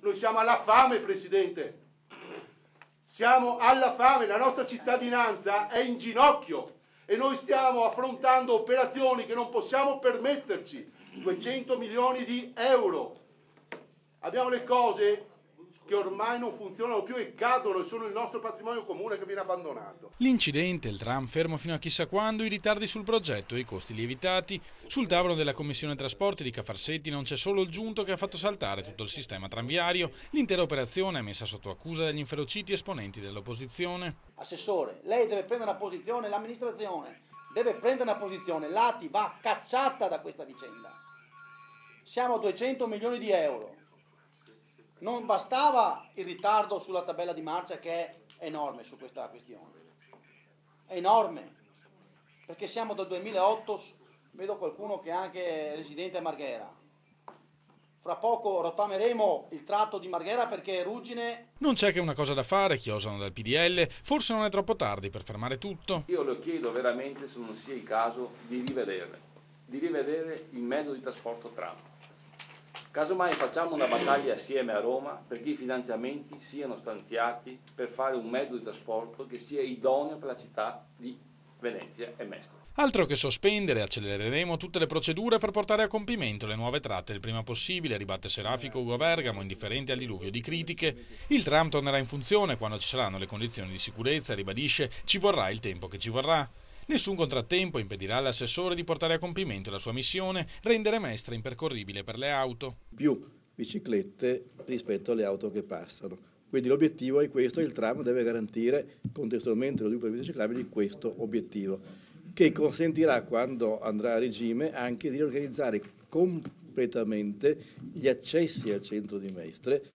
Noi siamo alla fame, Presidente. Siamo alla fame, la nostra cittadinanza è in ginocchio e noi stiamo affrontando operazioni che non possiamo permetterci. 200 milioni di euro. Abbiamo le cose che ormai non funzionano più e cadono e sono il nostro patrimonio comune che viene abbandonato. L'incidente, il tram fermo fino a chissà quando, i ritardi sul progetto e i costi lievitati. Sul tavolo della Commissione Trasporti di Cafarsetti non c'è solo il giunto che ha fatto saltare tutto il sistema tranviario. L'intera operazione è messa sotto accusa dagli inferociti esponenti dell'opposizione. Assessore, lei deve prendere una posizione, l'amministrazione deve prendere una posizione, l'ATI va cacciata da questa vicenda. Siamo a 200 milioni di euro. Non bastava il ritardo sulla tabella di marcia che è enorme su questa questione. È enorme, perché siamo dal 2008, vedo qualcuno che è anche residente a Marghera. Fra poco rottameremo il tratto di Marghera perché Ruggine... Non c'è che una cosa da fare, chiosano dal PDL, forse non è troppo tardi per fermare tutto. Io lo chiedo veramente se non sia il caso di rivedere il mezzo di trasporto tram. Casomai facciamo una battaglia assieme a Roma perché i finanziamenti siano stanziati per fare un mezzo di trasporto che sia idoneo per la città di Venezia e Mestre. Altro che sospendere, accelereremo tutte le procedure per portare a compimento le nuove tratte il prima possibile, ribatte Serafico Ugo Bergamo, indifferente al diluvio di critiche. Il tram tornerà in funzione quando ci saranno le condizioni di sicurezza, ribadisce, ci vorrà il tempo che ci vorrà. Nessun contrattempo impedirà all'assessore di portare a compimento la sua missione, rendere Mestre impercorribile per le auto. Più biciclette rispetto alle auto che passano. Quindi l'obiettivo è questo, il tram deve garantire contestualmente lo sviluppo delle vie ciclabili questo obiettivo, che consentirà, quando andrà a regime, anche di organizzare completamente gli accessi al centro di Mestre.